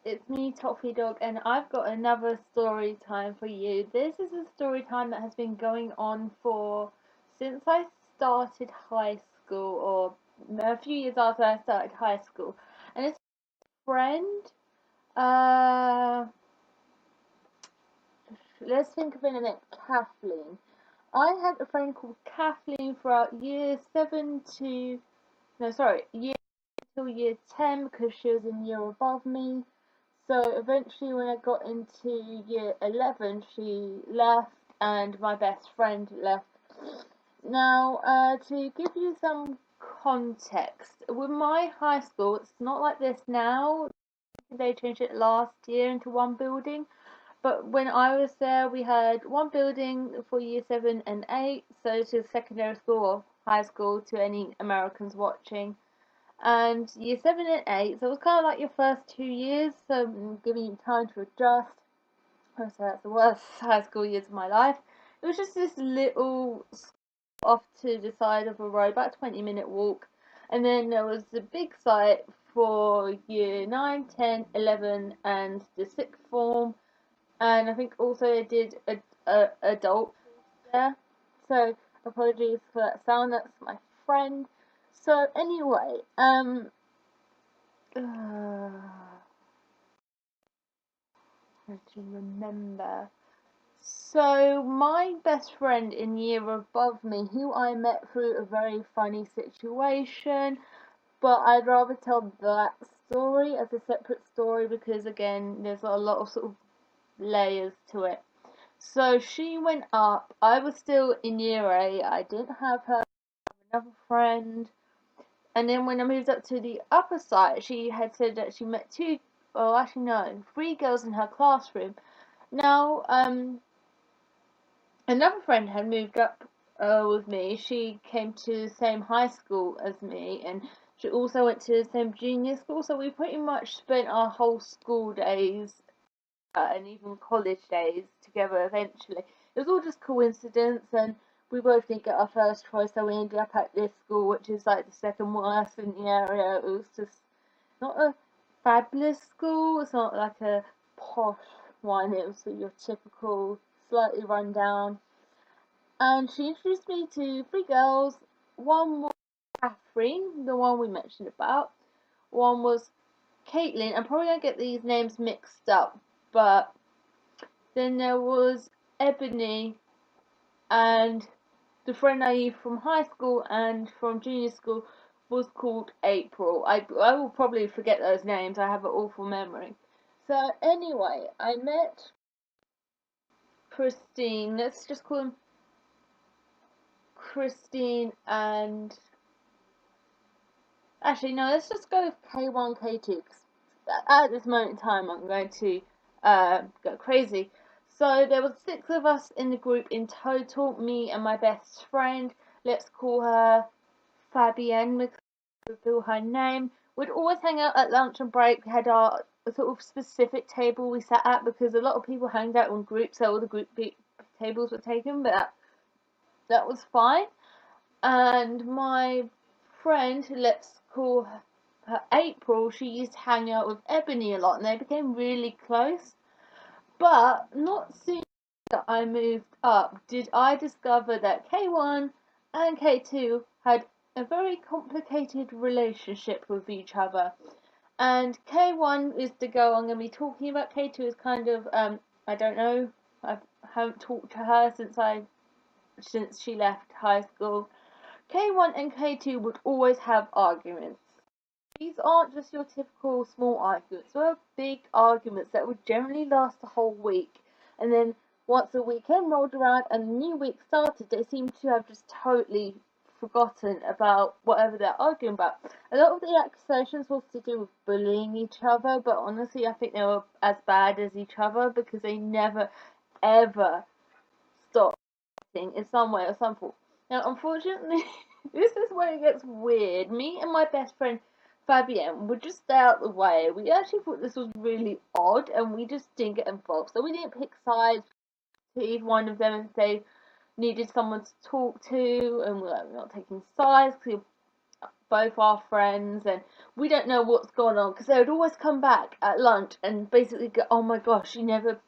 it's me, Toffee Dog, and I've got another story time for you. This is a story time that has been going on for since I started high school, or a few years after I started high school. And it's a friend. Uh, let's think of her name, Kathleen. I had a friend called Kathleen throughout year 7 to, no, sorry, year till year 10 because she was in year above me. So eventually, when I got into year 11, she left, and my best friend left. Now, to give you some context, with my high school, it's not like this now. They changed it last year into one building. But when I was there, we had one building for year 7 and 8, so to secondary school or high school to any Americans watching. And year 7 and 8, so it was kind of like your first 2 years, so giving you time to adjust. So that's the worst high school years of my life. It was just this little off to the side of a road, about a 20-minute walk. And then there was the big site for year 9, 10, 11, and the sixth form. And I think also they did adult there. So apologies for that sound. That's my friend. So anyway, I to remember. So my best friend in year above me, who I met through a very funny situation, but I'd rather tell that story as a separate story because again, there's a lot of sort of layers to it. So she went up. I was still in year 8. I didn't have her. Another friend. And then when I moved up to the upper side, she had said that she met two, oh, actually no, three girls in her classroom. Now, another friend had moved up with me. She came to the same high school as me, and she also went to the same junior school. So we pretty much spent our whole school days and even college days together eventually. It was all just coincidence, and we both didn't get our first choice, so we ended up at this school, which is like the second worst in the area. It was just not a fabulous school, it's not like a posh one, it was your typical, slightly run down. And she introduced me to three girls. One was Catherine, the one we mentioned about. One was Caitlin. I'm probably gonna get these names mixed up, but then there was Ebony and the friend I knew from high school and from junior school was called April. I will probably forget those names. I have an awful memory. So anyway, I met Christine. Let's just call them Christine and actually no. Let's just go with K1, K2. At this moment in time, I'm going to go crazy. So there were 6 of us in the group in total, me and my best friend. Let's call her Fabienne because I reveal her name. We'd always hang out at lunch and break. We had our sort of specific table we sat at because a lot of people hanged out in groups, so all the group tables were taken, but that was fine. And my friend, let's call her April, she used to hang out with Ebony a lot, and they became really close. But not soon after I moved up did I discover that K1 and K2 had a very complicated relationship with each other. And K1 is the girl I'm going to be talking about. K2 is kind of, I don't know, I haven't talked to her since she left high school. K1 and K2 would always have arguments. These aren't just your typical small arguments. They were big arguments that would generally last a whole week. And then once the weekend rolled around and the new week started, they seemed to have just totally forgotten about whatever they're arguing about. A lot of the accusations was to do with bullying each other, but honestly, I think they were as bad as each other because they never, ever stopped in some way or some form. Now, unfortunately, this is where it gets weird. Me and my best friend Fabienne would just stay out the way. We actually thought this was really odd, and we just didn't get involved. So we didn't pick sides to either one of them if they needed someone to talk to, and we're not taking sides. Cause both our friends, and we don't know what's going on, because they would always come back at lunch and basically go, oh my gosh, you never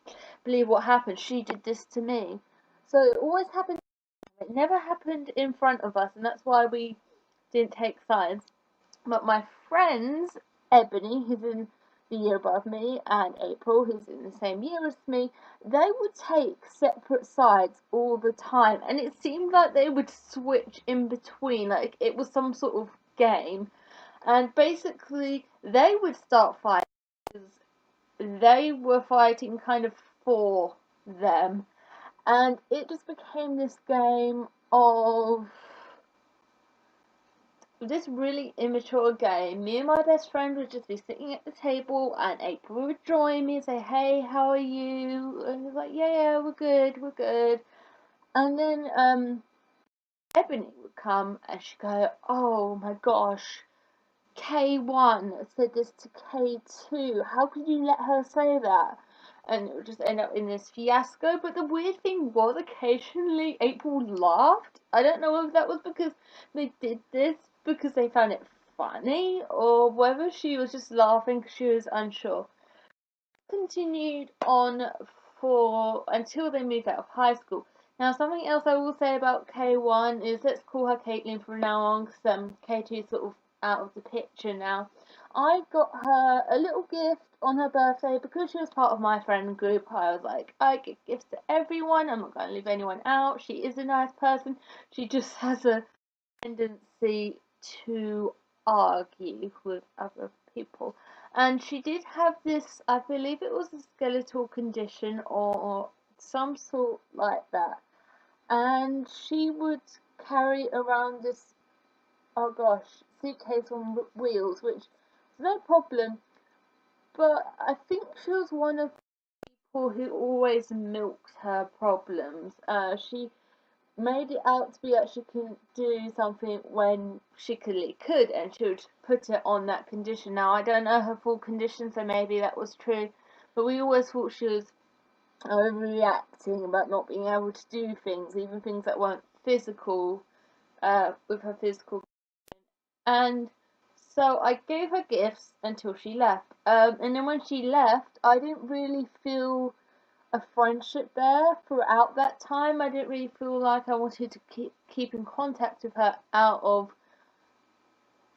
believe what happened, she did this to me. So it always happened, it never happened in front of us, and that's why we didn't take sides. But my friends, Ebony, who's in the year above me, and April, who's in the same year as me, they would take separate sides all the time, and it seemed like they would switch in between, like it was some sort of game. And basically, they would start fighting because they were fighting kind of for them, and it just became this game of this really immature game. Me and my best friend would just be sitting at the table, and April would join me and say, "Hey, how are you?" And he's like, "Yeah, yeah, we're good, we're good." And then Ebony would come and she'd go, "Oh my gosh, K1 said this to K2. How could you let her say that?" And it would just end up in this fiasco. But the weird thing was, occasionally April laughed. I don't know if that was because they did this because they found it funny, or whether she was just laughing because she was unsure. Continued on for until they moved out of high school. Now, something else I will say about K1 is, let's call her Caitlin from now on, because K2 is sort of out of the picture now. I got her a little gift on her birthday because she was part of my friend group. I was like, I give gifts to everyone, I'm not going to leave anyone out. She is a nice person. She just has a tendency to argue with other people. And she did have this, I believe it was a skeletal condition or some sort like that. And she would carry around this, oh gosh, suitcase on wheels, which is no problem. But I think she was one of the people who always milked her problems. She made it out to be that she can do something when she clearly could, and she would put it on that condition. Now, I don't know her full condition, so maybe that was true, but we always thought she was overreacting about not being able to do things, even things that weren't physical, with her physical. And so I gave her gifts until she left. And then when she left, I didn't really feel a friendship there throughout that time. I didn't really feel like I wanted to keep in contact with her out of,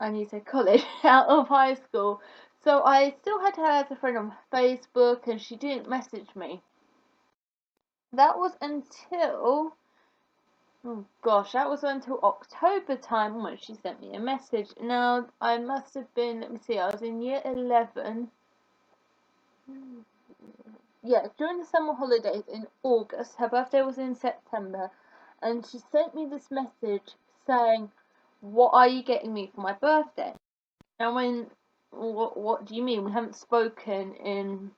I need to say college, out of high school. So I still had her as a friend on Facebook, and she didn't message me. That was until, oh gosh, that was until October time when she sent me a message. Now, I must have been, let me see, I was in year 11. Yeah, during the summer holidays in August. Her birthday was in September, and she sent me this message saying, "What are you getting me for my birthday?" And when, what do you mean? We haven't spoken in,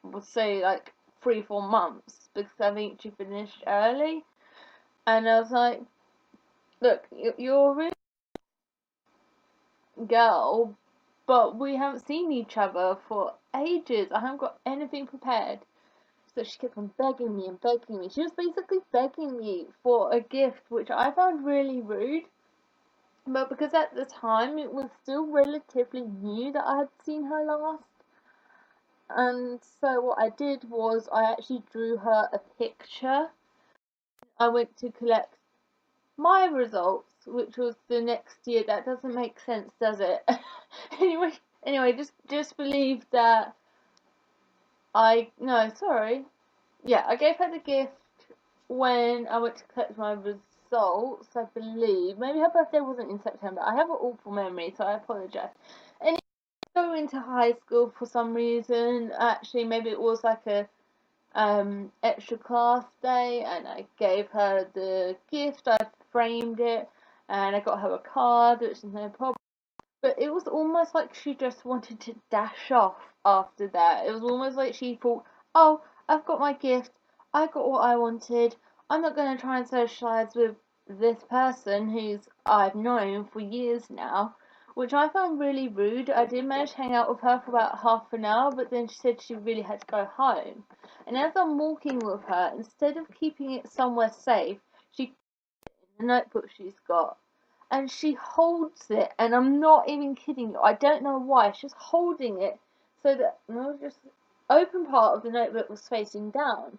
we'll say, like 3-4 months, because I think she finished early. And I was like, "Look, you're a really good girl, but we haven't seen each other for ages. I haven't got anything prepared." So she kept on begging me and begging me. She was basically begging me for a gift, which I found really rude. But because at the time it was still relatively new that I had seen her last. And so what I did was I actually drew her a picture. I went to collect my results, which was the next year. That doesn't make sense, does it? anyway, just believe that no, sorry. Yeah, I gave her the gift when I went to collect my results, I believe. Maybe her birthday wasn't in September. I have an awful memory, so I apologise. And go into high school for some reason. Actually, maybe it was like a extra class day, and I gave her the gift. I framed it, and I got her a card, which is no problem. But it was almost like she just wanted to dash off after that. It was almost like she thought, "Oh, I've got my gift. I got what I wanted. I'm not going to try and socialise with this person who's I've known for years now," which I found really rude. I did manage to hang out with her for about half an hour, but then she said she really had to go home. And as I'm walking with her, instead of keeping it somewhere safe, she put it in the notebook she's got. and she holds it, and I'm not even kidding you. I don't know why. She's holding it so that just open part of the notebook was facing down.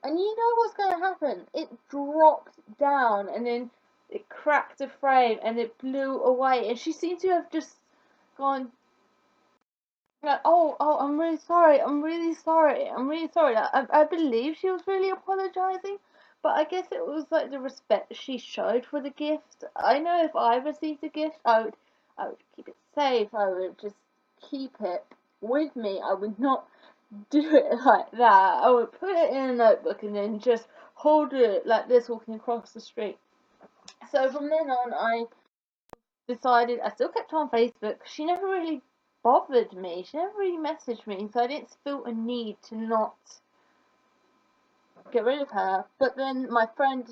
And you know what's going to happen? It dropped down, and then it cracked the frame, and it blew away. And she seemed to have just gone like, oh, I'm really sorry. I'm really sorry. I'm really sorry. I believe she was really apologizing, but I guess it was like the respect she showed for the gift. I know if I received a gift, I would keep it safe. I would just keep it with me. I would not do it like that. I would put it in a notebook and then just hold it like this walking across the street. So from then on, I decided I still kept her on Facebook. She never really bothered me. She never really messaged me, so I didn't feel a need to not get rid of her. But then my friend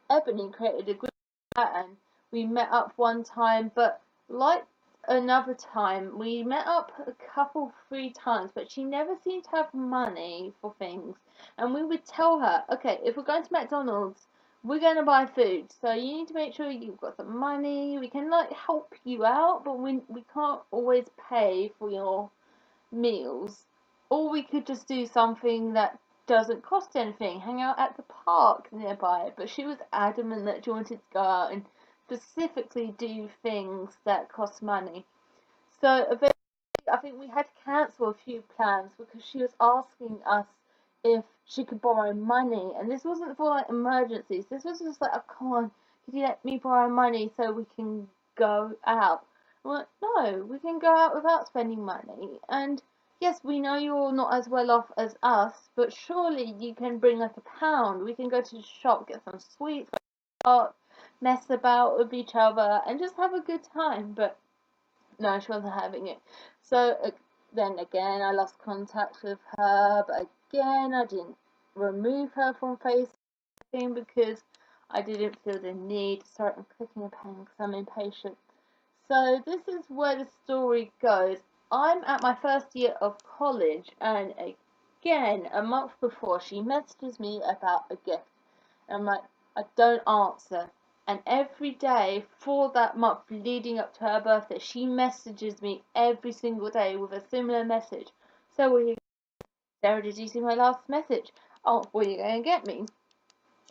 Ebony created a group chat, and we met up one time. But like another time, we met up a couple, 3 times, but she never seemed to have money for things. And we would tell her, okay, if we're going to McDonald's, we're going to buy food, so you need to make sure you've got some money. We can like help you out, but we can't always pay for your meals. Or we could just do something that doesn't cost anything, hang out at the park nearby. But she was adamant that she wanted to go out and specifically do things that cost money. So eventually, I think we had to cancel a few plans because she was asking us if she could borrow money, and this wasn't for like emergencies. This was just like, oh, come on, could you let me borrow money so we can go out? Well, no, we can go out without spending money. And yes, we know you're not as well off as us, but surely you can bring like £1. We can go to the shop, get some sweets, mess about with each other, and just have a good time. But no, she wasn't having it. So then again, I lost contact with her, but again, I didn't remove her from Facebook because I didn't feel the need. Sorry, I'm clicking a pen because I'm impatient. So this is where the story goes. I'm at my first year of college, and again, a month before, she messages me about a gift. And I'm like, I don't answer. And every day for that month leading up to her birthday, she messages me every single day with a similar message. So, Sarah, did you see my last message? Oh, what are you going to get me?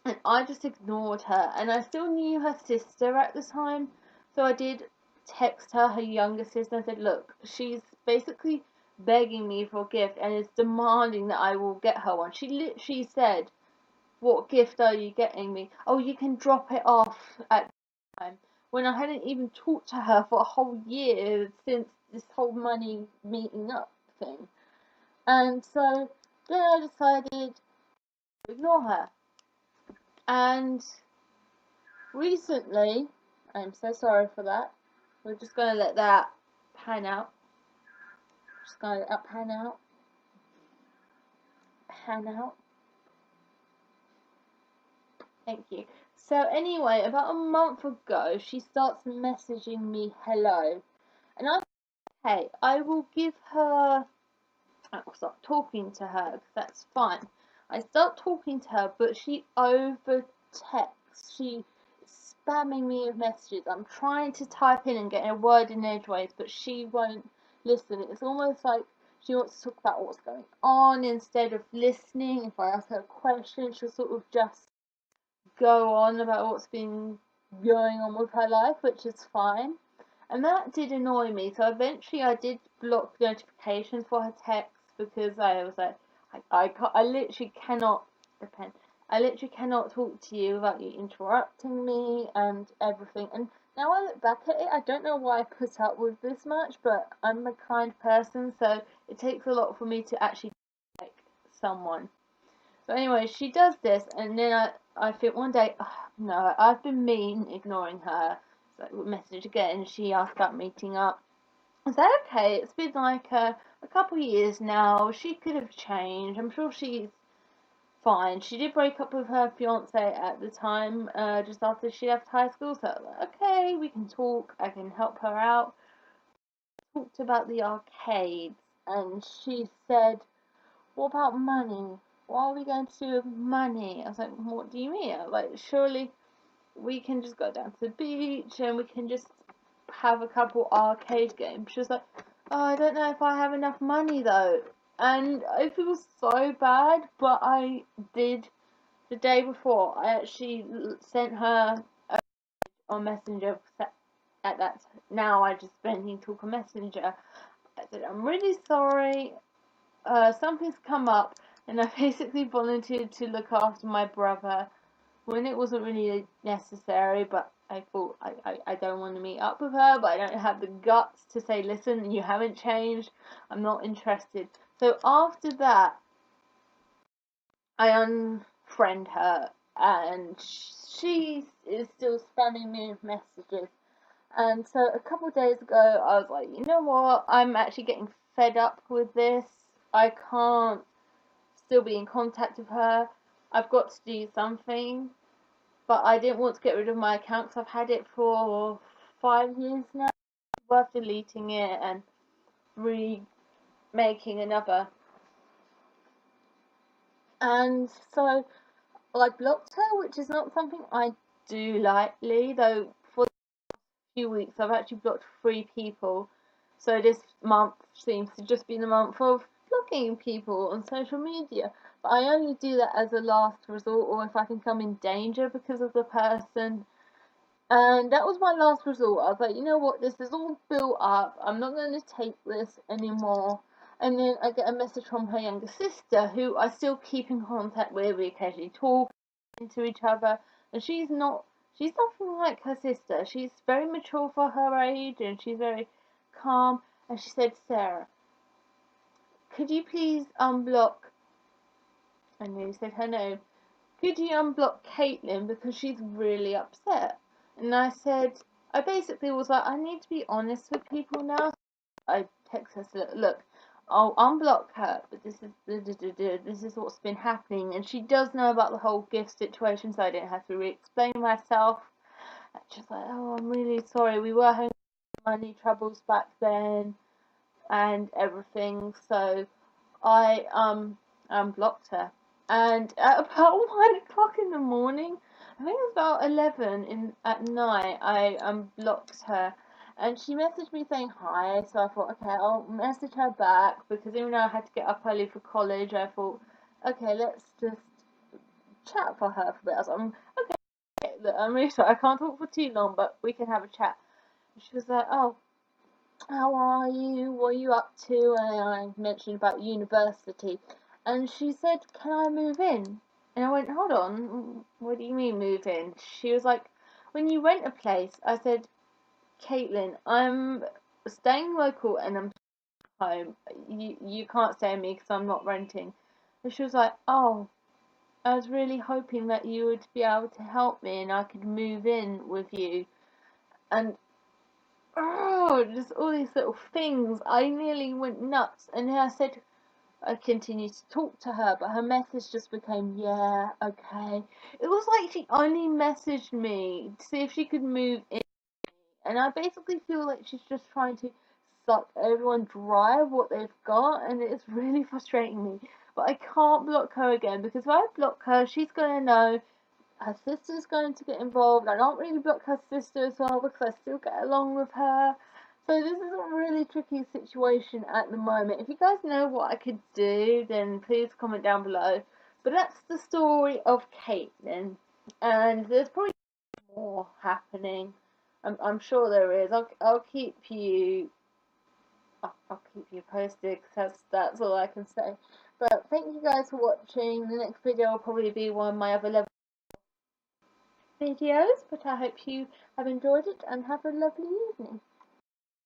And I just ignored her. And I still knew her sister at the time. So I did text her younger sister, and said, look, she's basically begging me for a gift and is demanding that I will get her one. She literally said, what gift are you getting me? Oh, you can drop it off at time. When I hadn't even talked to her for a whole year since this whole money meeting up thing. And so then I decided to ignore her. And recently, I'm so sorry for that. We're just going to let that pan out. Just going to let that pan out. Pan out. Thank you. So anyway, about a month ago, she starts messaging me hello. And I hey, I will give her, I will start talking to her, because that's fine. I start talking to her, but she over texts. She is spamming me with messages. I'm trying to type in and get a word in edgeways, but she won't listen. It's almost like she wants to talk about what's going on instead of listening. If I ask her a question, she'll sort of just go on about what's been going on with her life, which is fine. And that did annoy me. So eventually I did block notifications for her texts because I was like, I literally cannot depend. I literally cannot talk to you without you interrupting me and everything. And now I look back at it, I don't know why I put up with this much, but I'm a kind person, so it takes a lot for me to actually like someone. So anyway, she does this, and then I think one day, oh, no, I've been mean, ignoring her. So we message again, she asked about meeting up. I said, okay, it's been like a couple of years now, she could have changed, I'm sure she's fine. She did break up with her fiance at the time, just after she left high school, so I was like, okay, we can talk, I can help her out. Talked about the arcades, and she said, what about money? What are we going to do with money? I was like, what do you mean? I was like, surely we can just go down to the beach and we can just have a couple arcade games. She was like, oh, I don't know if I have enough money though. And I feel so bad, but I did. The day before, I actually sent her on Messenger. At that now, I just only talk on Messenger. I said, I'm really sorry. Something's come up, and I basically volunteered to look after my brother when it wasn't really necessary, but I thought I don't want to meet up with her, but I don't have the guts to say, listen, you haven't changed, I'm not interested. So after that, I unfriend her, and she is still spamming me with messages. And so a couple of days ago, I was like, you know what, I'm actually getting fed up with this. I can't still be in contact with her. I've got to do something. But I didn't want to get rid of my account because I've had it for 5 years now. It's worth deleting it and remaking another. And so I blocked her, which is not something I do lightly, though for a few weeks I've actually blocked 3 people. So this month seems to just be the month of blocking people on social media. But I only do that as a last resort, or if I can come in danger because of the person. And that was my last resort. I was like, you know what, this is all built up. I'm not going to take this anymore. And then I get a message from her younger sister, who I still keep in contact with. We occasionally talk to each other. And she's nothing like her sister. She's very mature for her age, and she's very calm. And she said, Sarah, could you please unblock, I nearly said her name, could you unblock Caitlin because she's really upset? And I said, I basically was like, I need to be honest with people now. I text her, look, I'll unblock her, but this is what's been happening. And she does know about the whole gift situation, so I didn't have to re-explain myself. And she's like, oh, I'm really sorry. We were having money troubles back then and everything. So I unblocked her. And at about 1 o'clock in the morning, I think it was about 11 at night, I unblocked her. And she messaged me saying hi, so I thought, okay, I'll message her back, because even though I had to get up early for college, I thought, okay, let's just chat for her for a bit. I was like, okay, look, I'm really sorry, I can't talk for too long, but we can have a chat. And she was like, oh, how are you? What are you up to? And I mentioned about university. And she said, can I move in? And I went, hold on, what do you mean move in? She was like, when you rent a place. I said, Caitlin, I'm staying local and I'm home. You can't stay with me because I'm not renting. And she was like, oh, I was really hoping that you would be able to help me and I could move in with you. And oh, just all these little things. I nearly went nuts. And then I said, I continued to talk to her, but her message just became, yeah, okay. It was like she only messaged me to see if she could move in. And I basically feel like she's just trying to suck everyone dry of what they've got, and it's really frustrating me. But I can't block her again, because if I block her, she's going to know her sister's going to get involved. I don't really block her sister as well because I still get along with her. So this is a really tricky situation at the moment. If you guys know what I could do, then please comment down below. But that's the story of Caitlin, and there's probably more happening. I'm sure there is. I'll keep you posted, because that's all I can say. But thank you guys for watching. The next video will probably be one of my other level videos, but I hope you have enjoyed it and have a lovely evening.